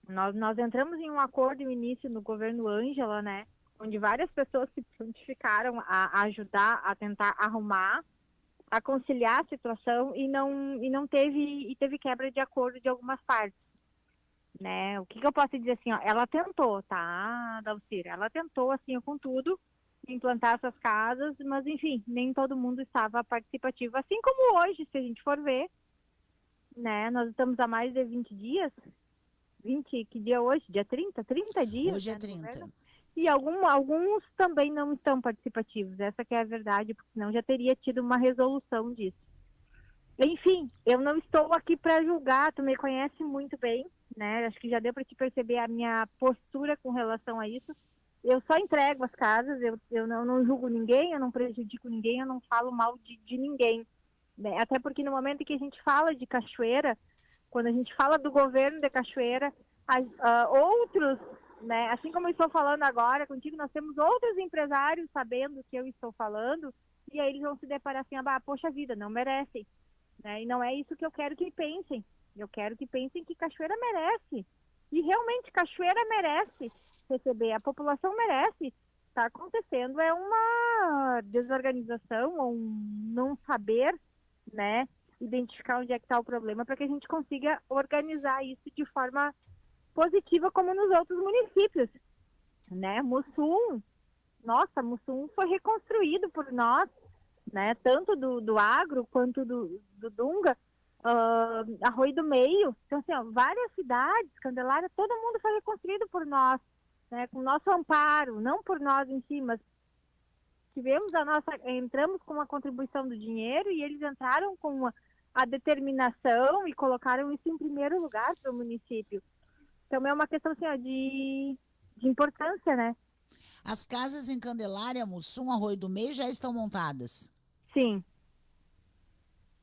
nós entramos em um acordo no início no governo Ângela, né, onde várias pessoas se prontificaram a ajudar, a tentar arrumar, a conciliar a situação e teve quebra de acordo de algumas partes, né? O que eu posso dizer assim, ó, ela tentou, tá, Dalcira? Ela tentou assim com tudo implantar essas casas, mas enfim, nem todo mundo estava participativo, assim como hoje, se a gente for ver, né? Nós estamos há mais de 20 dias. Que dia é hoje? Dia 30? 30 dias? Hoje é né, 30. E alguns também não estão participativos, essa que é a verdade, porque senão já teria tido uma resolução disso. Enfim, eu não estou aqui para julgar, tu me conhece muito bem, né? Acho que já deu para te perceber a minha postura com relação a isso. Eu só entrego as casas, eu não julgo ninguém, eu não prejudico ninguém, eu não falo mal de ninguém. Né? Até porque no momento em que a gente fala de Cachoeira, quando a gente fala do governo de Cachoeira, outros, né, assim como eu estou falando agora contigo, nós temos outros empresários sabendo o que eu estou falando, e aí eles vão se deparar assim, poxa vida, não merecem. Né? E não é isso que eu quero que pensem. Eu quero que pensem que Cachoeira merece. E realmente Cachoeira merece receber, a população merece. Está acontecendo é uma desorganização, ou um não saber, né, identificar onde é que está o problema para que a gente consiga organizar isso de forma positiva como nos outros municípios, né? Mussum foi reconstruído por nós, né? Tanto do agro quanto do Dunga, Arroio do Meio, então assim, várias cidades, Candelária, todo mundo foi reconstruído por nós, né? Com nosso amparo, não por nós em si, mas entramos com a contribuição do dinheiro e eles entraram com a determinação e colocaram isso em primeiro lugar para o município. Então é uma questão assim, de importância, né? As casas em Candelária, Mussum, Arroio do Meio já estão montadas? Sim.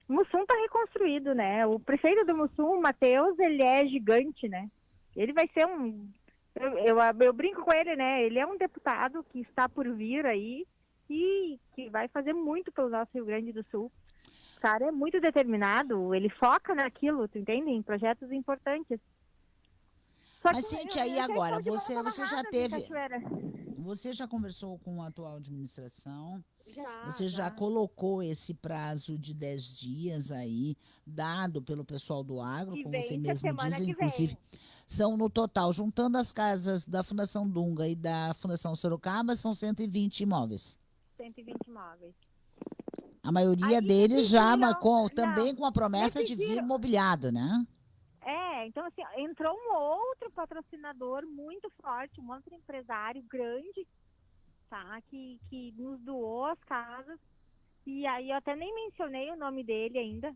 Mussum está reconstruído, né? O prefeito do Mussum, Matheus, ele é gigante, né? Ele vai ser eu brinco com ele, né? Ele é um deputado que está por vir aí e que vai fazer muito pelo nosso Rio Grande do Sul. O cara é muito determinado, ele foca naquilo, tu entende? Em projetos importantes. Mas, Cíntia, aí agora, você já teve... Você já conversou com a atual administração? Você já colocou esse prazo de 10 dias aí, dado pelo pessoal do agro, como você mesmo diz, inclusive, são no total, juntando as casas da Fundação Dunga e da Fundação Sorocaba, são 120 imóveis. 120 imóveis. A maioria deles também com a promessa de vir mobiliado, né? Então assim, entrou um outro patrocinador muito forte, um outro empresário grande, tá? Que nos doou as casas. E aí eu até nem mencionei o nome dele ainda,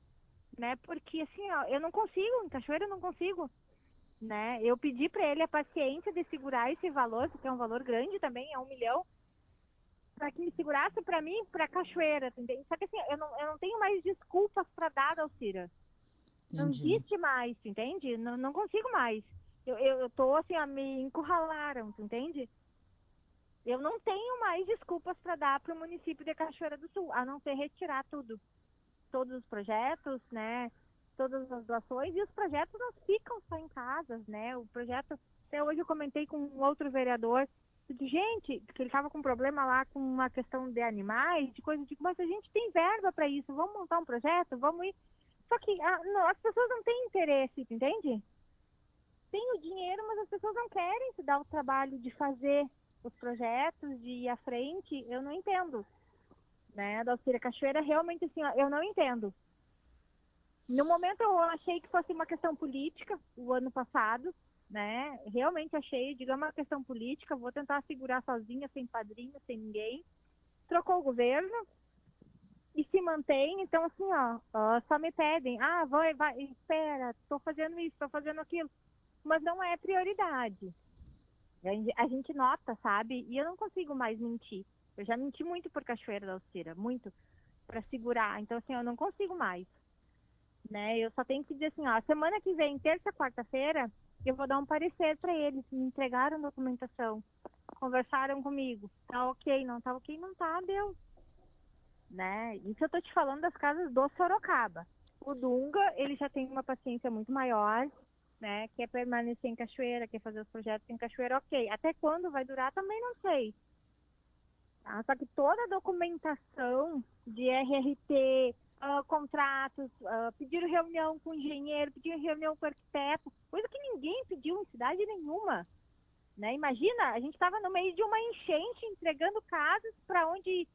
né? Porque assim, eu não consigo, em Cachoeira eu não consigo, né? Eu pedi para ele a paciência de segurar esse valor, porque é um valor grande também, é 1 milhão, para que me segurasse para mim, para Cachoeira, entende? Só que assim, eu não tenho mais desculpas para dar, Dalcira. Não existe mais, tu entende? Não consigo mais. Eu tô assim, me encurralaram, tu entende? Eu não tenho mais desculpas para dar para o município de Cachoeira do Sul, a não ser retirar tudo. Todos os projetos, né? Todas as doações, e os projetos não ficam só em casas, né? O projeto, até hoje eu comentei com um outro vereador, gente, que ele estava com problema lá com uma questão de animais, de coisa, digo, mas a gente tem verba para isso, vamos montar um projeto, vamos ir. Só que as pessoas não têm interesse, entende? Tem o dinheiro, mas as pessoas não querem se dar o trabalho de fazer os projetos, de ir à frente. Eu não entendo, né? Da Dalcira Cachoeira, realmente assim, eu não entendo. No momento eu achei que fosse uma questão política, o ano passado, né? Realmente achei, digamos, uma questão política, vou tentar segurar sozinha, sem padrinho, sem ninguém. Trocou o governo e se mantém, então assim, só me pedem, vai, espera, estou fazendo isso, estou fazendo aquilo, mas não é prioridade. A gente nota, sabe? E eu não consigo mais mentir. Eu já menti muito por Cachoeira da Alcira, muito, para segurar. Então assim, eu não consigo mais. Né? Eu só tenho que dizer assim, semana que vem, terça, quarta-feira, eu vou dar um parecer para eles, me entregaram documentação, conversaram comigo, tá ok, não tá, deu. Né? Isso eu tô te falando das casas do Sorocaba. O Dunga, ele já tem uma paciência muito maior, né? Quer permanecer em Cachoeira, quer fazer os projetos em Cachoeira, ok. Até quando vai durar, também não sei. Tá? Só que toda a documentação de RRT, contratos, pediram reunião com o engenheiro, pediram reunião com o arquiteto, coisa que ninguém pediu em cidade nenhuma. Né? Imagina, a gente estava no meio de uma enchente, entregando casas para onde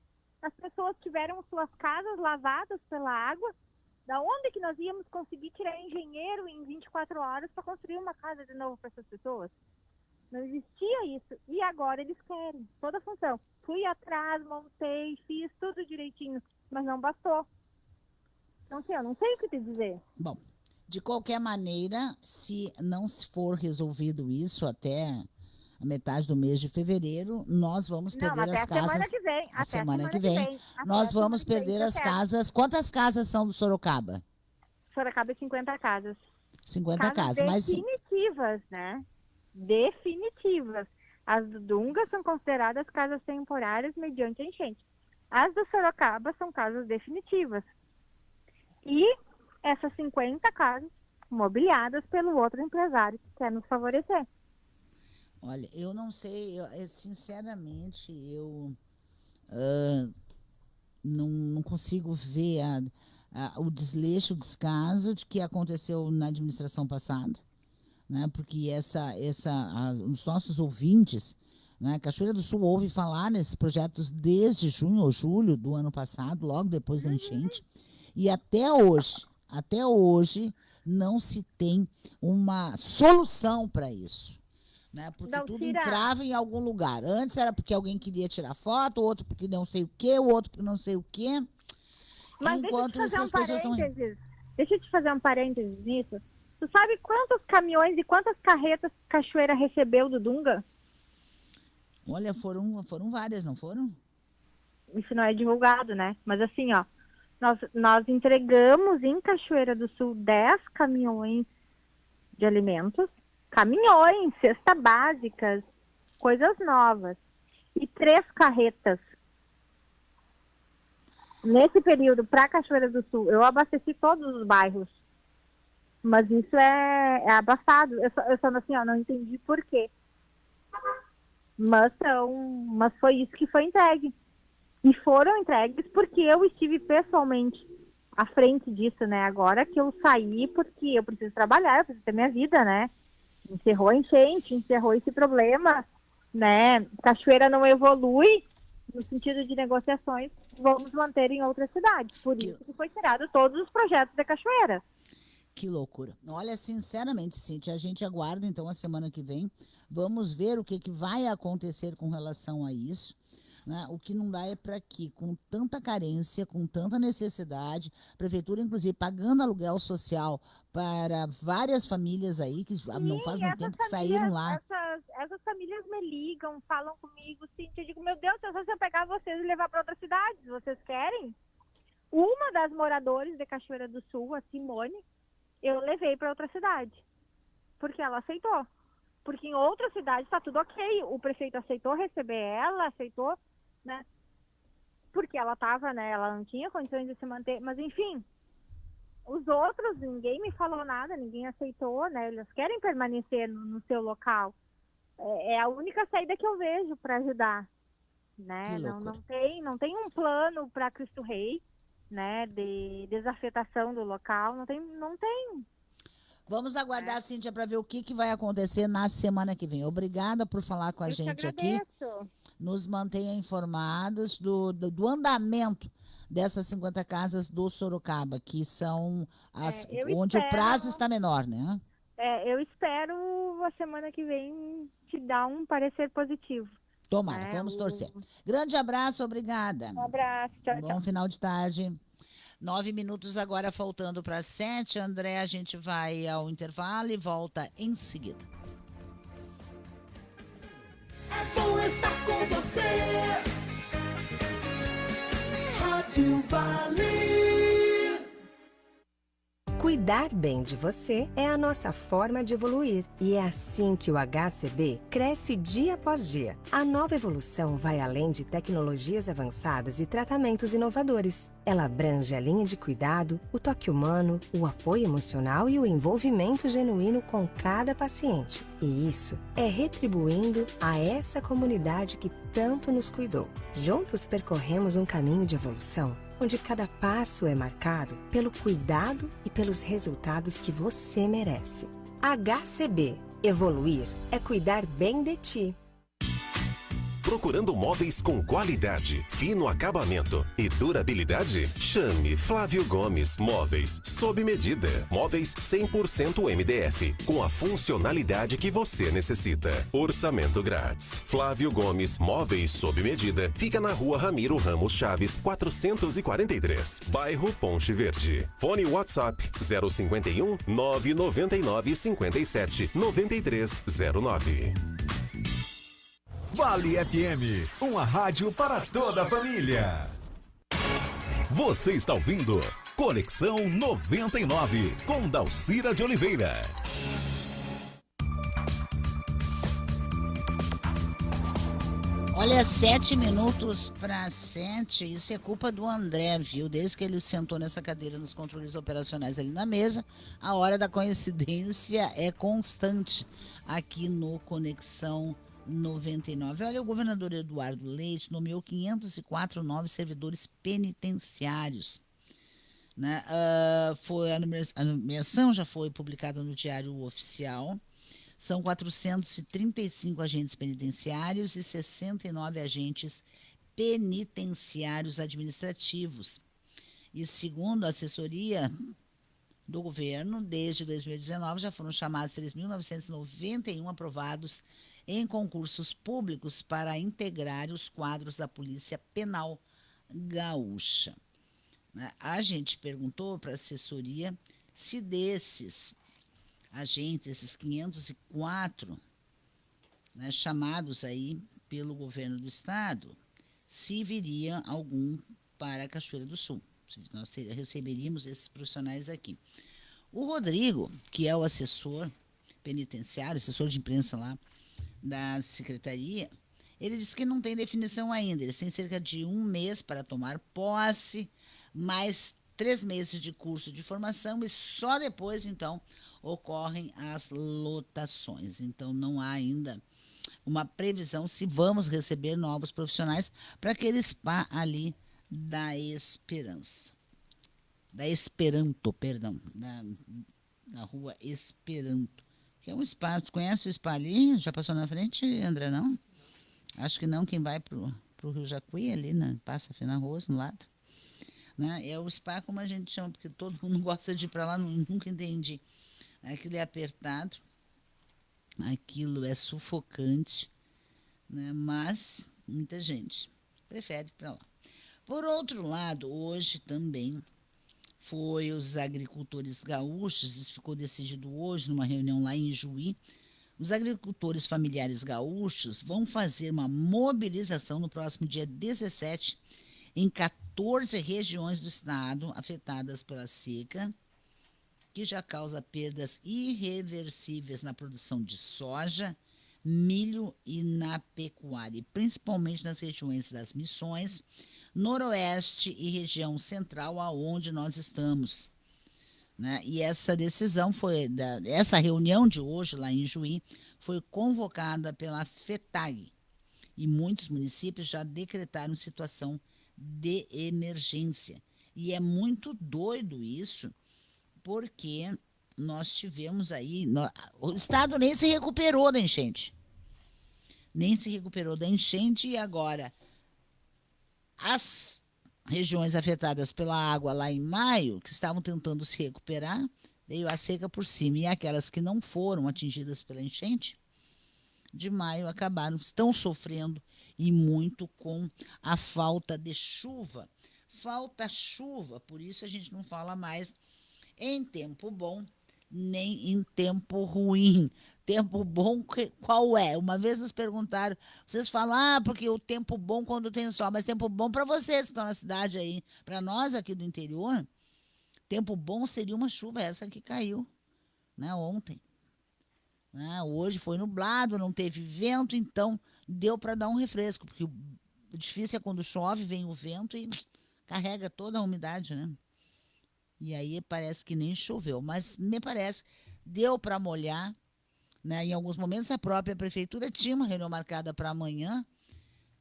as pessoas tiveram suas casas lavadas pela água. Da onde que nós íamos conseguir tirar engenheiro em 24 horas para construir uma casa de novo para essas pessoas? Não existia isso. E agora eles querem toda a função. Fui atrás, montei, fiz tudo direitinho, mas não bastou. Então, assim, eu não sei o que te dizer. Bom, de qualquer maneira, se não for resolvido isso até a metade do mês de fevereiro, nós vamos perder as casas. Semana que vem. A semana que vem. Nós vamos perder as casas. Quantas casas são do Sorocaba? Sorocaba é 50 casas. 50 casas. Definitivas, né? Definitivas. As do Dunga são consideradas casas temporárias mediante a enchente. As do Sorocaba são casas definitivas. E essas 50 casas mobiliadas pelo outro empresário que quer nos favorecer. Olha, eu não sei, sinceramente, eu não consigo ver o desleixo dos casos de que aconteceu na administração passada, né? Porque os nossos ouvintes, né, Cachoeira do Sul ouve falar nesses projetos desde junho ou julho do ano passado, logo depois da enchente, e até hoje não se tem uma solução para isso. Né? Porque tudo entrava em algum lugar. Antes era porque alguém queria tirar foto, outro porque não sei o quê, o outro porque não sei o quê. Mas enquanto essas pessoas estão... Deixa eu te fazer um parênteses nisso. Tu sabe quantos caminhões e quantas carretas Cachoeira recebeu do Dunga? Olha, foram várias, não foram? Isso não é divulgado, né? Mas assim, nós entregamos em Cachoeira do Sul 10 caminhões de alimentos. Caminhões, cesta básicas, coisas novas. E 3 carretas. Nesse período, para Cachoeira do Sul, eu abasteci todos os bairros. Mas isso é abafado. Eu só assim, não entendi por quê. Mas foi isso que foi entregue. E foram entregues porque eu estive pessoalmente à frente disso, né? Agora que eu saí, porque eu preciso trabalhar, eu preciso ter minha vida, né? Encerrou a enchente, encerrou esse problema, né? Cachoeira não evolui no sentido de negociações, vamos manter em outras cidades. Por isso que foi tirado todos os projetos da Cachoeira. Que loucura. Olha, sinceramente, Cíntia, a gente aguarda então a semana que vem. Vamos ver o que vai acontecer com relação a isso. Né? O que não dá é para que, com tanta carência, com tanta necessidade, a prefeitura, inclusive, pagando aluguel social para várias famílias aí, que não faz muito tempo que saíram lá. Essas famílias me ligam, falam comigo, Cíntia, eu digo, meu Deus, eu só se eu pegar vocês e levar para outras cidades, vocês querem? Uma das moradores de Cachoeira do Sul, a Simone, eu levei para outra cidade, porque ela aceitou. Porque em outra cidade está tudo ok, o prefeito aceitou receber ela, aceitou, né? Porque ela estava, né? Ela não tinha condições de se manter, mas enfim, os outros, ninguém me falou nada, ninguém aceitou, né? Eles querem permanecer no seu local. É a única saída que eu vejo para ajudar, né? Não tem um plano para Cristo Rei, né? De desafetação do local, não tem. Vamos aguardar, Cíntia, para ver o que vai acontecer na semana que vem. Obrigada por falar com a gente aqui. Nos mantenha informados do andamento dessas 50 casas do Sorocaba, que são as eu onde o espero- prazo está menor, né? Eu espero a semana que vem te dar um parecer positivo. Tomara, vamos torcer. Grande abraço, obrigada. Um abraço, tchau, Bom final de tarde. 9 minutos agora faltando para 7. André, a gente vai ao intervalo e volta em seguida. É bom estar com você. Rádio Vale. Cuidar bem de você é a nossa forma de evoluir. E é assim que o HCB cresce dia após dia. A nova evolução vai além de tecnologias avançadas e tratamentos inovadores. Ela abrange a linha de cuidado, o toque humano, o apoio emocional e o envolvimento genuíno com cada paciente. E isso é retribuindo a essa comunidade que tanto nos cuidou. Juntos percorremos um caminho de evolução onde cada passo é marcado pelo cuidado e pelos resultados que você merece. HCB. Evoluir é cuidar bem de ti. Procurando móveis com qualidade, fino acabamento e durabilidade? Chame Flávio Gomes Móveis sob medida. Móveis 100% MDF, com a funcionalidade que você necessita. Orçamento grátis. Flávio Gomes Móveis sob medida fica na Rua Ramiro Ramos Chaves, 443, bairro Ponte Verde. Fone WhatsApp 051 999 57 9309. Vale FM, uma rádio para toda a família. Você está ouvindo Conexão 99 com Dalcira de Oliveira. Olha, 7 minutos para 7, isso é culpa do André, viu? Desde que ele sentou nessa cadeira nos controles operacionais ali na mesa, a hora da coincidência é constante aqui no Conexão 99. Olha, o governador Eduardo Leite nomeou 504 novos servidores penitenciários. Né? A nomeação já foi publicada no Diário Oficial. São 435 agentes penitenciários e 69 agentes penitenciários administrativos. E segundo a assessoria do governo, desde 2019 já foram chamados 3.991 aprovados em concursos públicos para integrar os quadros da Polícia Penal Gaúcha. A gente perguntou para a assessoria se desses agentes, esses 504, né, chamados aí pelo governo do estado, se viria algum para a Cachoeira do Sul. Se nós receberíamos esses profissionais aqui. O Rodrigo, que é o assessor penitenciário, assessor de imprensa lá da secretaria, ele disse que não tem definição ainda. Eles têm cerca de 1 mês para tomar posse, mais 3 meses de curso de formação e só depois, então, ocorrem as lotações. Então, não há ainda uma previsão se vamos receber novos profissionais para aquele spa ali da Esperança. Da Esperanto, perdão, da rua Esperanto. Que é um spa, tu conhece o spa ali? Já passou na frente, André, não? Acho que não, quem vai pro Rio Jacuí ali, né? Passa na Rua, no lado. Né? É o spa, como a gente chama, porque todo mundo gosta de ir para lá, nunca entendi. Aquilo é apertado, aquilo é sufocante, né? Mas muita gente prefere ir para lá. Por outro lado, hoje também foi os agricultores gaúchos, isso ficou decidido hoje numa reunião lá em Juí. Os agricultores familiares gaúchos vão fazer uma mobilização no próximo dia 17 em 14 regiões do estado afetadas pela seca, que já causa perdas irreversíveis na produção de soja, milho e na pecuária, principalmente nas regiões das Missões, Noroeste e região central, aonde nós estamos. Né? E essa decisão essa reunião de hoje lá em Juí foi convocada pela FETAG e muitos municípios já decretaram situação de emergência. E é muito doido isso, porque nós tivemos aí... o estado nem se recuperou da enchente. Nem se recuperou da enchente e agora regiões afetadas pela água lá em maio, que estavam tentando se recuperar, veio a seca por cima. E aquelas que não foram atingidas pela enchente, de maio estão sofrendo e muito com a falta de chuva. Falta chuva, por isso a gente não fala mais em tempo bom, nem em tempo ruim. Tempo bom, qual é? Uma vez nos perguntaram, vocês falam, porque o tempo bom quando tem sol, mas tempo bom para vocês que estão na cidade aí. Para nós aqui do interior, tempo bom seria uma chuva, essa que caiu, né, ontem. Hoje foi nublado, não teve vento, então deu para dar um refresco, porque o difícil é quando chove, vem o vento e carrega toda a umidade, né? E aí parece que nem choveu, mas me parece deu para molhar, né? Em alguns momentos a própria prefeitura tinha uma reunião marcada para amanhã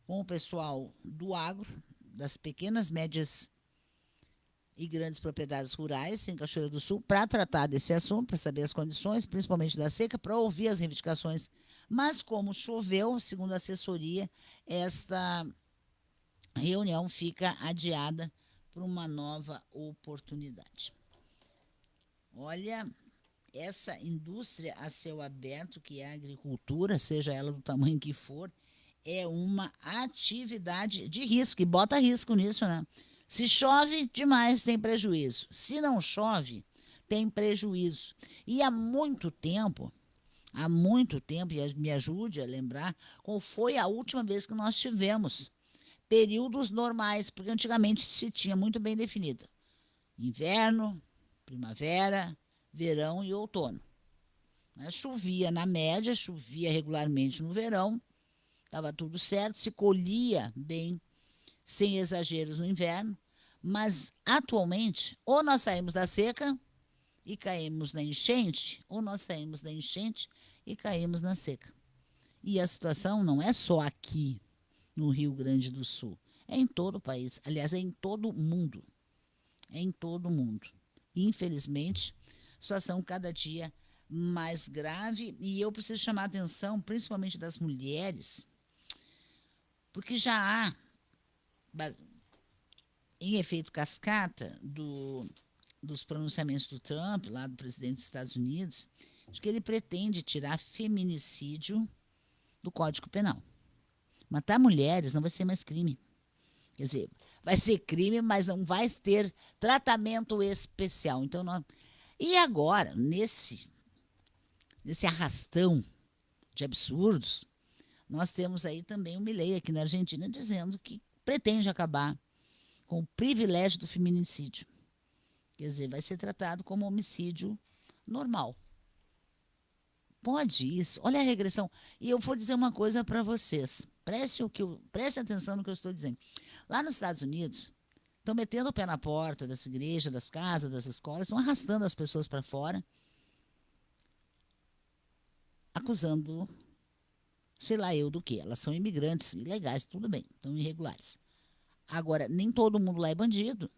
com o pessoal do agro, das pequenas, médias e grandes propriedades rurais em Cachoeira do Sul, para tratar desse assunto, para saber as condições, principalmente da seca, para ouvir as reivindicações. Mas como choveu, segundo a assessoria, esta reunião fica adiada para uma nova oportunidade. Olha, essa indústria a céu aberto, que é a agricultura, seja ela do tamanho que for, é uma atividade de risco, e bota risco nisso, né? Se chove demais, tem prejuízo. Se não chove, tem prejuízo. E há muito tempo, e me ajude a lembrar, qual foi a última vez que nós tivemos períodos normais, porque antigamente se tinha muito bem definido. Inverno, primavera, verão e outono. Chovia na média, chovia regularmente no verão, estava tudo certo, se colhia bem, sem exageros no inverno, mas atualmente ou nós saímos da seca e caímos na enchente, ou nós saímos da enchente e caímos na seca. E a situação não é só aqui no Rio Grande do Sul, é em todo o país, aliás, é em todo o mundo. É em todo o mundo. Infelizmente, situação cada dia mais grave, e eu preciso chamar a atenção, principalmente das mulheres, porque já há, em efeito cascata, dos pronunciamentos do Trump, lá do presidente dos Estados Unidos, de que ele pretende tirar feminicídio do Código Penal. Matar mulheres não vai ser mais crime. Quer dizer, vai ser crime, mas não vai ter tratamento especial. Então, E agora, nesse arrastão de absurdos, nós temos aí também o Milei aqui na Argentina dizendo que pretende acabar com o privilégio do feminicídio. Quer dizer, vai ser tratado como homicídio normal. Pode isso? Olha a regressão. E eu vou dizer uma coisa para vocês. Preste atenção no que eu estou dizendo. Lá nos Estados Unidos, estão metendo o pé na porta das igrejas, das casas, das escolas, estão arrastando as pessoas para fora, acusando, sei lá eu do quê. Elas são imigrantes ilegais, tudo bem, estão irregulares. Agora, nem todo mundo lá é bandido.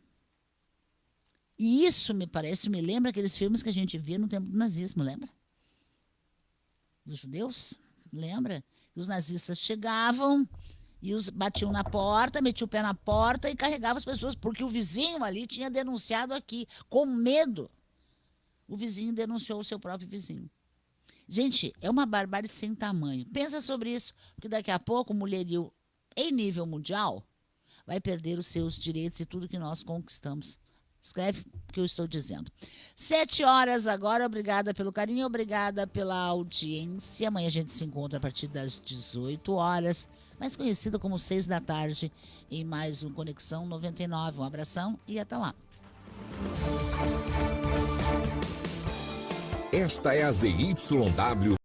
E isso me lembra aqueles filmes que a gente via no tempo do nazismo, lembra? Dos judeus, lembra? Os nazistas chegavam e batiam na porta, metiam o pé na porta e carregavam as pessoas, porque o vizinho ali tinha denunciado aqui, com medo. O vizinho denunciou o seu próprio vizinho. Gente, é uma barbárie sem tamanho. Pensa sobre isso, porque daqui a pouco o mulherio, em nível mundial, vai perder os seus direitos e tudo que nós conquistamos. Escreve o que eu estou dizendo. 7h agora, obrigada pelo carinho, obrigada pela audiência. Amanhã a gente se encontra a partir das 18h, mais conhecida como 6 da tarde, em mais um Conexão 99. Um abração e até lá. Esta é a ZYW